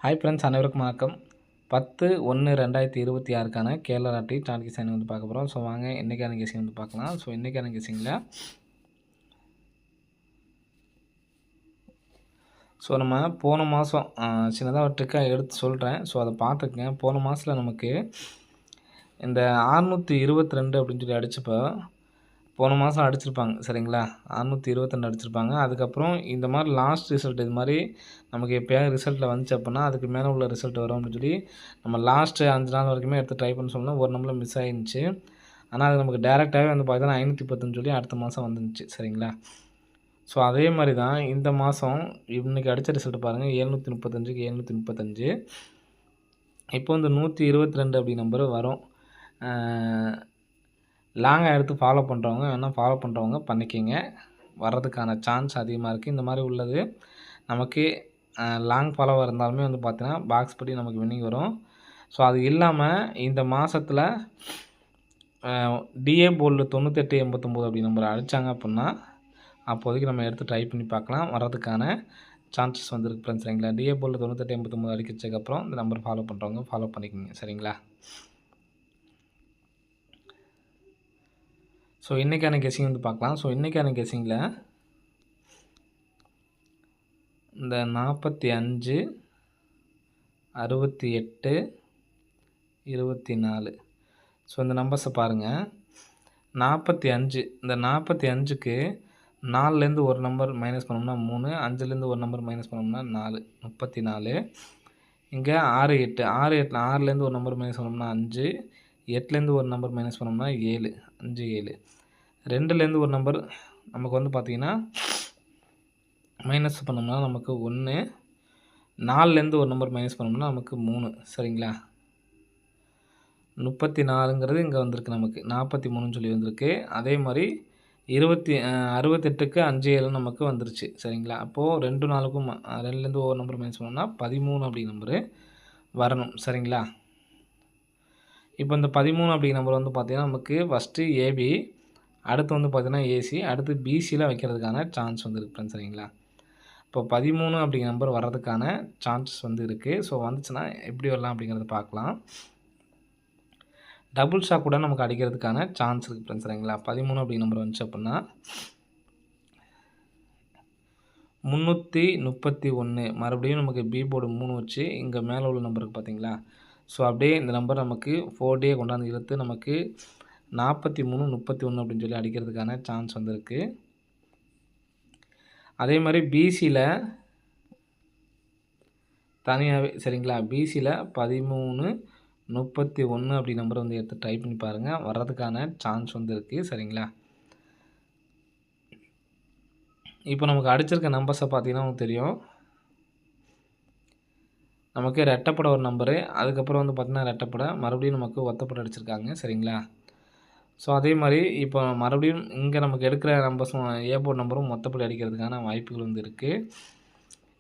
Hi friends, அனைவருக்கும் வணக்கம். 10/1/2026க்கான Kerala lottery target Kisan வந்து பார்க்க போகிறோம். ஸோ வாங்க இன்றைக்கான கெஸிங் வந்து பார்க்கலாம். ஸோ இன்றைக்கான கெஸிங்கில் நம்ம போன மாதம் சின்னதாக ஒரு ட்ரிக்காக எடுத்து சொல்கிறேன். ஸோ அதை பார்த்துக்குங்க. போன மாதத்தில் நமக்கு இந்த 622 அப்படின்னு சொல்லி அடித்தப்போ போன மாதம் அடிச்சிருப்பாங்க சரிங்களா. 622 அடிச்சிருப்பாங்க. அதுக்கப்புறம் இந்த மாதிரி லாஸ்ட் ரிசல்ட் இது மாதிரி நமக்கு எப்போயாவது ரிசல்ட்டில் வந்துச்சு அப்படின்னா அதுக்கு மேலே உள்ள ரிசல்ட் வரும் அப்படின்னு சொல்லி நம்ம லாஸ்ட்டு 5 நாள் வரைக்குமே எடுத்து ட்ரை பண்ண சொன்னால் ஒரு நம்பரில் மிஸ் ஆகிருந்துச்சு. ஆனால் அது நமக்கு டேரெக்டாகவே வந்து பார்த்தீங்கன்னா 510 சொல்லி அடுத்த மாதம் வந்துருந்துச்சு சரிங்களா. ஸோ அதே மாதிரி தான் இந்த மாதம் இன்றைக்கி அடித்த ரிசல்ட் பாருங்கள், 735க்கு 735. இப்போ வந்து 122 அப்படி நம்பர் வரும். லாங்காக எடுத்து ஃபாலோ பண்ணுறவங்க வேணால் ஃபாலோ பண்ணுறவங்க பண்ணிக்கிங்க. வர்றதுக்கான சான்ஸ் அதிகமாக இருக்குது. இந்த மாதிரி உள்ளது நமக்கு லாங் ஃபாலோவாக இருந்தாலுமே வந்து பார்த்தீங்கன்னா பாக்ஸ் படி நமக்கு வின்னிங் வரும். ஸோ அது இல்லாமல் இந்த மாதத்தில் டிஏ போல்டு 9889 அப்படி நம்பர் அடித்தாங்க அப்படின்னா அப்போதைக்கு நம்ம எடுத்து ட்ரை பண்ணி பார்க்கலாம். வர்றதுக்கான சான்சஸ் வந்துருக்கு ஃப்ரெண்ட்ஸ் சரிங்களா. டிஏ போல்டு 9889 அடிக்கிறதுக்கப்புறம் இந்த நம்பர் ஃபாலோ பண்ணுறவங்க ஃபாலோ பண்ணிக்கோங்க சரிங்களா. ஸோ இன்றைக்கான கெஸிங் வந்து பார்க்கலாம். ஸோ இன்றைக்கான கெஸிங்கில் இந்த 45, 68, 24 ஸோ இந்த நம்பர்ஸை பாருங்கள். 45 இந்த 45க்கு 4லேருந்து ஒரு நம்பர் மைனஸ் பண்ணோம்னா 3, 5லேருந்து ஒரு நம்பர் மைனஸ் பண்ணோம்னா 4, 34. இங்கே 6, 8 6லேருந்து ஒரு நம்பர் மைனஸ் பண்ணோம்னா 5, 8லேருந்து ஒரு நம்பர் மைனஸ் பண்ணோம்னா 7, 5, 7. 2லேருந்து ஒரு நம்பர் நமக்கு வந்து பார்த்திங்கன்னா மைனஸ் பண்ணோம்னா நமக்கு 1, 4லேருந்து ஒரு நம்பர் மைனஸ் பண்ணோம்னா நமக்கு 3 சரிங்களா. 34ங்கிறது இங்கே வந்திருக்கு, நமக்கு 43ன்னு சொல்லி வந்திருக்கு. அதே மாதிரி 68க்கு 5, 7 நமக்கு வந்துருச்சு சரிங்களா. அப்போது 2 4க்கும் 2லேருந்து ஒவ்வொரு நம்பர் மைனஸ் பண்ணோம்னா 13 அப்படி நம்பரு வரணும் சரிங்களா. இப்போ இந்த 13 அப்படி நம்பர் வந்து பார்த்திங்கன்னா நமக்கு ஃபஸ்ட்டு ஏபி, அடுத்து வந்து பார்த்திங்கன்னா ஏசி, அடுத்து பிசியில் வைக்கிறதுக்கான சான்ஸ் வந்து இருக்குது சரிங்களா. இப்போ 13 அப்படிங்கிற நம்பர் வர்றதுக்கான சான்சஸ் வந்து இருக்குது. ஸோ வந்துச்சுன்னா எப்படி வரலாம் அப்படிங்கிறத பார்க்கலாம். டபுள் ஷாக் கூட நமக்கு அடிக்கிறதுக்கான சான்ஸ் இருக்குது ஃப்ரெண்ட்ஸ் சரிங்களா. 13 அப்படி நம்பர் வந்துச்சு அப்படின்னா 331 மறுபடியும் நமக்கு பி போர்டு 3 வச்சு இங்கே மேலே உள்ள நம்பருக்கு பார்த்தீங்களா. ஸோ அப்படியே இந்த நம்பர் நமக்கு 4 கொண்டாந்து இழுத்து நமக்கு 43, 31 அப்படின்னு சொல்லி அடிக்கிறதுக்கான சான்ஸ் வந்துருக்கு. அதே மாதிரி பிசியில் தனியாகவே சரிங்களா. பிசியில் 13, 31 அப்படி நம்பர் வந்து எடுத்து ட்ரை பண்ணி பாருங்கள். வர்றதுக்கான சான்ஸ் வந்து இருக்குது சரிங்களா. இப்போ நமக்கு அடிச்சிருக்க நம்பர்ஸை பார்த்தீங்கன்னா நமக்கு தெரியும். நமக்கு ரெட்டப்படை ஒரு நம்பரு, அதுக்கப்புறம் வந்து பார்த்திங்கன்னா ரெட்டப்படை, மறுபடியும் நமக்கு ஒத்தப்படை அடிச்சிருக்காங்க சரிங்களா. ஸோ அதே மாதிரி இப்போ மறுபடியும் இங்கே நமக்கு எடுக்கிற நம்பர்ஸும் ஏ போர்டு நம்பரும் மொத்தப்படி அடிக்கிறதுக்கான வாய்ப்புகள் வந்து இருக்குது.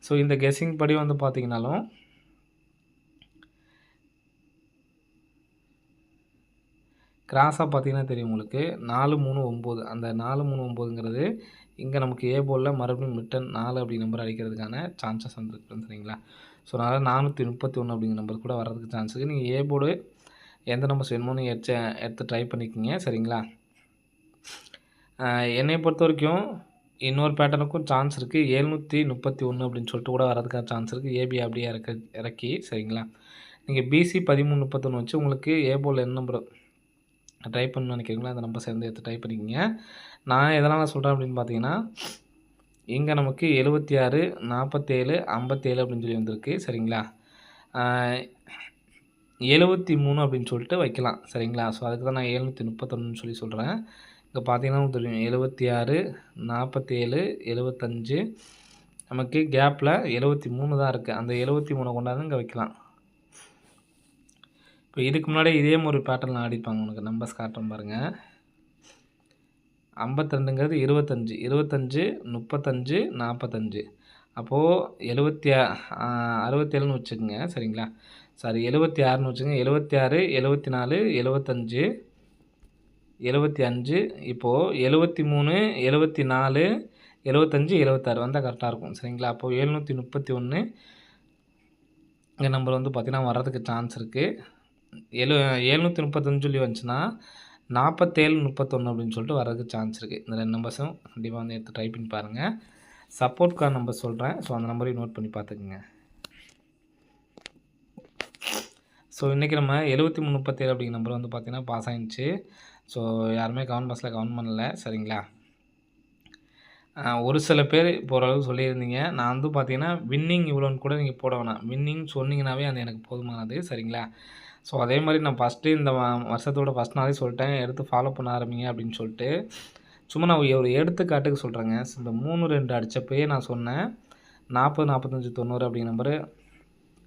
ஸோ இந்த கெஸ்ஸிங் படி வந்து பார்த்திங்கனாலும் கிராஸாக பார்த்திங்கன்னா தெரியும் உங்களுக்கு 4, 3, 9 அந்த 4, 3, 9ங்கிறது இங்கே நமக்கு ஏ போர்டில் மறுபடியும் ரிட்டன் 4 அப்படி நம்பர் அடிக்கிறதுக்கான சான்சஸ் வந்துருக்கு சரிங்களா. ஸோ அதனால் 431 அப்படிங்கிற நம்பர் கூட வர்றதுக்கு சான்ஸ் இருக்குது. நீங்கள் ஏ போர்டு எந்த நம்பர்ஸ் வேணுமோ நீங்கள் எடுத்து ட்ரை பண்ணிக்கோங்க சரிங்களா. என்னை பொறுத்த வரைக்கும் இன்னொரு பேட்டர்னுக்கும் சான்ஸ் இருக்குது. 731 அப்படின்னு சொல்லிட்டு கூட வரதுக்கான சான்ஸ் இருக்குது. ஏபி அப்படியே இறக்கி சரிங்களா. நீங்கள் பிசி 13, 31 வச்சு உங்களுக்கு ஏ போர்டில் என்ன நம்பர் ட்ரை பண்ணணும்னு நினைக்கிறீங்களா அந்த நம்பர் சேர்ந்து எடுத்து ட்ரை பண்ணிக்கோங்க. நான் எதனால் சொல்கிறேன் அப்படின்னு பார்த்தீங்கன்னா இங்கே நமக்கு 76, 47, 57 அப்படின்னு சொல்லி வந்திருக்கு சரிங்களா. 73 அப்படின்னு சொல்லிட்டு வைக்கலாம் சரிங்களா. ஸோ அதுக்கு தான் நான் 731 சொல்லி சொல்கிறேன். இங்கே பார்த்தீங்கன்னா தெரியும் 76, 47, 75 நமக்கு கேப்பில் 73 தான் இருக்குது. அந்த 73 கொண்டாந்து இங்கே வைக்கலாம். இப்போ இதுக்கு முன்னாடி இதே ஒரு பேட்டர்னில் ஆடிப்பாங்க. உனக்கு நம்பர்ஸ் காட்டுறேன் பாருங்கள். 52ங்கிறது 25, 25, 35, 45 அப்போது 67ன்னு வச்சுக்கோங்க சரிங்களா. சாரி 76ன்னு வச்சுக்கோங்க. 76, 74, 75, 75 இப்போது 73, 74, 75, 76 வந்தால் கரெக்டாக இருக்கும் சரிங்களா. அப்போது 731 இந்த நம்பர் வந்து பார்த்தீங்கன்னா வர்றதுக்கு சான்ஸ் இருக்குது. 735 சொல்லி வந்துச்சுன்னா 4731 அப்படின்னு சொல்லிட்டு வர்றதுக்கு சான்ஸ் இருக்குது. இந்த 2 நம்பர்ஸும் கண்டிப்பாக வந்து எடுத்து ட்ரை பண்ணி பாருங்கள். சப்போர்ட் கார்டு நம்பர் சொல்கிறேன். ஸோ அந்த நம்பரையும் நோட் பண்ணி பார்த்துக்குங்க. ஸோ இன்றைக்கி நம்ம 7337 அப்படிங்கிற நம்பர் வந்து பார்த்திங்கன்னா பாஸ் ஆகிடுச்சு. ஸோ யாருமே கமெண்ட் பாக்ஸில் கமெண்ட் பண்ணல, சரிங்களா? ஒரு சில பேர் ஓரளவுக்கு சொல்லியிருந்தீங்க. நான் வந்து பார்த்தீங்கன்னா வின்னிங் இவ்வளோன்னு கூட நீங்கள் போட வேணாம். வின்னிங் சொன்னீங்கன்னாவே அது எனக்கு போதுமானது, சரிங்களா? ஸோ அதே மாதிரி நான் ஃபஸ்ட்டு இந்த வருஷத்தோட ஃபஸ்ட் நாளே சொல்லிட்டேன், எடுத்து ஃபாலோ பண்ண ஆரம்பிங்க அப்படின்னு சொல்லிட்டு. சும்மா நான் ஒரு எடுத்துக்காட்டுக்கு சொல்கிறேங்க. இந்த 3-2 அடித்தப்பயே நான் சொன்னேன் 40, 45, 90 அப்படிங்கிற நம்பரு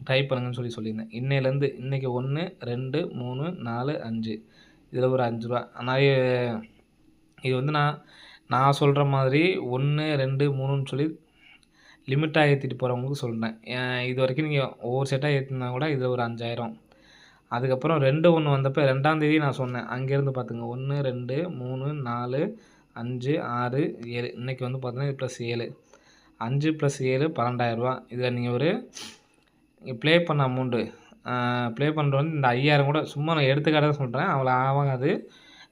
டைப் பண்ணுங்கன்னு சொல்லியிருந்தேன். இன்னையிலேருந்து இன்றைக்கி 1, 2, 3, 4, 5 இதில் ஒரு ₹5. ஆனால் இது வந்து நான் சொல்கிற மாதிரி 1, 2, 3ன்னு சொல்லி லிமிட்டாக ஏற்றிட்டு போகிறவங்களுக்கு சொல்கிறேன். இது வரைக்கும் நீங்கள் ஒவ்வொரு செட்டாக ஏற்றினா கூட இதில் ஒரு 5000. அதுக்கப்புறம் 2, 1 வந்தப்போ 2ஆம் தேதி நான் சொன்னேன். அங்கேருந்து பார்த்துங்க 1, 2, 3, 4, 5, 6, 7 இன்றைக்கி வந்து பார்த்தீங்கன்னா ப்ளஸ் 7 5 + 7 ₹12,000. இதில் நீங்கள் ப்ளே பண்ண அமௌண்ட்டு ப்ளே பண்ணுறது வந்து இந்த 5000 கூட சும்மா நான் எடுத்துக்காட்டாக தான் சொல்கிறேன். அவ்வளோ ஆகாது.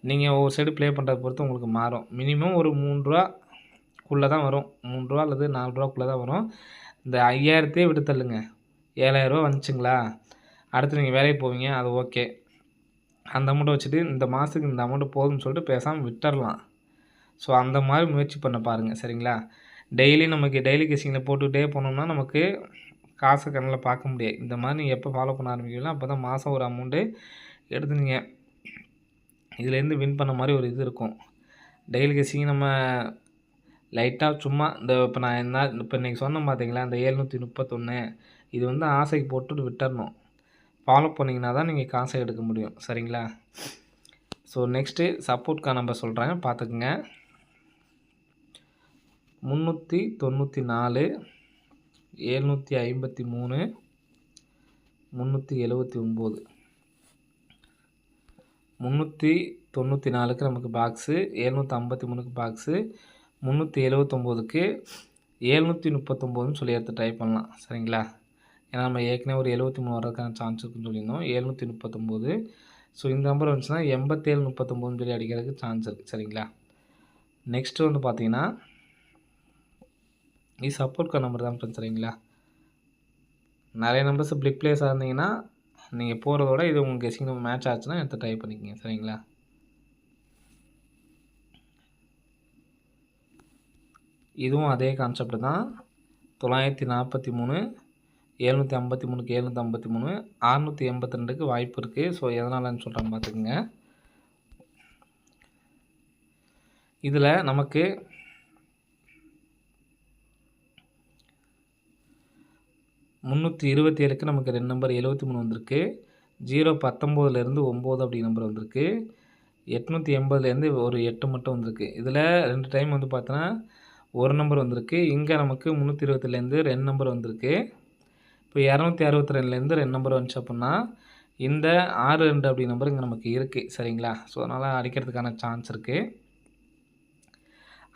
நீங்கள் ஒவ்வொரு சைடு ப்ளே பண்ணுறத பொறுத்து உங்களுக்கு மாறும். மினிமம் ஒரு ₹3க்குள்ளே தான் வரும். ₹3 அல்லது ₹4க்குள்ளே தான் வரும். இந்த 5000த்தையே விட்டு தள்ளுங்க. ₹7000 வந்துச்சுங்களா, அடுத்து நீங்கள் வேலைக்கு போவீங்க, அது ஓகே. அந்த அமௌண்ட்டை வச்சுட்டு இந்த மாதத்துக்கு இந்த அமௌண்ட்டு போதும்னு சொல்லிட்டு பேசாமல் விட்டுறலாம். ஸோ அந்த மாதிரி முயற்சி பண்ண பாருங்கள், சரிங்களா? டெய்லி நமக்கு டெய்லி கெஸ்ஸிங்கில் போட்டுக்கிட்டே போனோம்னா நமக்கு காசை கண்ணில் பார்க்க முடியாது. இந்த மாதிரி நீங்கள் எப்போ ஃபாலோ பண்ண ஆரம்பிக்கிறீங்களோ அப்போ தான் மாதம் ஒரு அமௌண்ட்டு எடுத்து நீங்கள் இதுலேருந்து வின் பண்ண மாதிரி ஒரு இது இருக்கும். டெய்லி கெஸ்ஸிங் நம்ம லைட்டாக சும்மா இப்போ நான் இப்போ இன்றைக்கி சொன்னேன் பார்த்தீங்களா, இந்த 731 இது வந்து ஆசைக்கு போட்டுட்டு விட்டுறணும். ஃபாலோ பண்ணிங்கன்னா தான் நீங்கள் காசை எடுக்க முடியும், சரிங்களா? So next support card number சொல்கிறேன், பார்த்துக்குங்க. 394 753 379 394க்கு நமக்கு பாக்ஸு, 753க்கு பாக்ஸு, 379க்கு 739ன்னு சொல்லி எடுத்து ட்ரை பண்ணலாம், சரிங்களா? ஏன்னா நம்ம ஏற்கனவே ஒரு 73 வர்றதுக்கான சான்ஸ் இருக்குன்னு சொல்லியிருந்தோம். 739. ஸோ இந்த நம்பர் வந்துச்சுன்னா 8739ன்னு சொல்லி அடிக்கிறதுக்கு சான்ஸ் இருக்குது, சரிங்களா? நெக்ஸ்ட்டு வந்து பார்த்தீங்கன்னா இது சப்போர்ட் கார்டு நம்பர் தான் ஃப்ரெண்ட்ஸ், சரிங்களா? நிறைய நம்பர்ஸ் பிளிக் பிளேஸாக இருந்தீங்கன்னா நீங்கள் போகிறதோட இது உங்கள் கெஸ்ஸிங் நம்பர் மேட்ச் ஆச்சுன்னா எடுத்து ட்ரை பண்ணிக்கோங்க, சரிங்களா? இதுவும் அதே கான்செப்ட் தான். 943 753க்கு 753 682க்கு வாய்ப்பு இருக்குது. ஸோ எதனாலன்னு சொல்கிறேன் பார்த்துக்குங்க. இதில் நமக்கு 327க்கு நமக்கு 2 நம்பர் 73 வந்திருக்கு. 019லேருந்து 9 அப்படி நம்பர் வந்திருக்கு. 880லேருந்து ஒரு 8 மட்டும் வந்திருக்கு. இதில் 2 டைம் வந்து பார்த்தோன்னா ஒரு நம்பர் வந்திருக்கு. இங்கே நமக்கு 327லேருந்து 2 நம்பர் வந்திருக்கு. இப்போ 262லேருந்து 2 நம்பர் வந்துச்சு அப்படின்னா இந்த 62 அப்படி நம்பர் இங்கே நமக்கு இருக்குது, சரிங்களா? ஸோ அதனால் அடிக்கிறதுக்கான சான்ஸ் இருக்குது.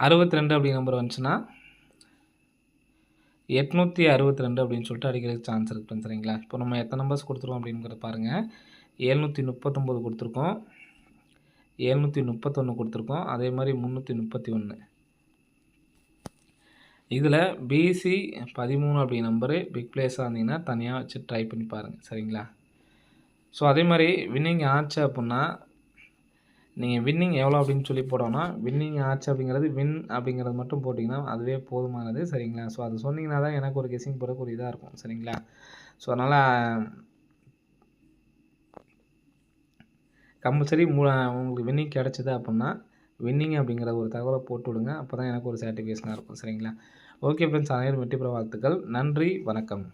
62 அப்படி நம்பர் வந்துச்சுன்னா 862 அப்படின்னு சொல்லிட்டு அடிக்கிறதுக்கு சான்ஸ் இருக்குது, சரிங்களா? இப்போ நம்ம எத்தனை நம்பர்ஸ் கொடுத்துருக்கோம் அப்படிங்கிறத பாருங்கள். 739 கொடுத்துருக்கோம், 731 கொடுத்துருக்கோம், அதே மாதிரி 331. இதில் பிசி 13 அப்படி நம்பரு பிக் பிளேஸாக இருந்தீங்கன்னா தனியாக வச்சு ட்ரை பண்ணி பாருங்கள், சரிங்களா? ஸோ அதே மாதிரி வின்னிங் ஆச்சு அப்படின்னா நீங்கள் வின்னிங் எவ்வளோ அப்படின்னு சொல்லி போடோன்னா வின்னிங் ஆச்சு அப்படிங்கிறது வின் அப்படிங்கிறது மட்டும் போட்டிங்கன்னா அதுவே போதுமானது, சரிங்களா? ஸோ அது சொன்னிங்கன்னா தான் எனக்கு ஒரு கெஸ்ஸிங் போகிறதுக்கு ஒரு இதாக இருக்கும், சரிங்களா? ஸோ அதனால் கம்பல்சரி உங்களுக்கு வின்னிங் கிடச்சிது அப்படின்னா வின்னிங் அப்படிங்கிற ஒரு தகவலை போட்டு விடுங்க. அப்போ தான் எனக்கு ஒரு சாட்டிஸ்ஃபேக்ஷனாக இருக்கும், சரிங்களா? ஓகே ஃப்ரெண்ட்ஸ், அனைவரும் வெற்றி பெற வாழ்த்துக்கள். நன்றி, வணக்கம்.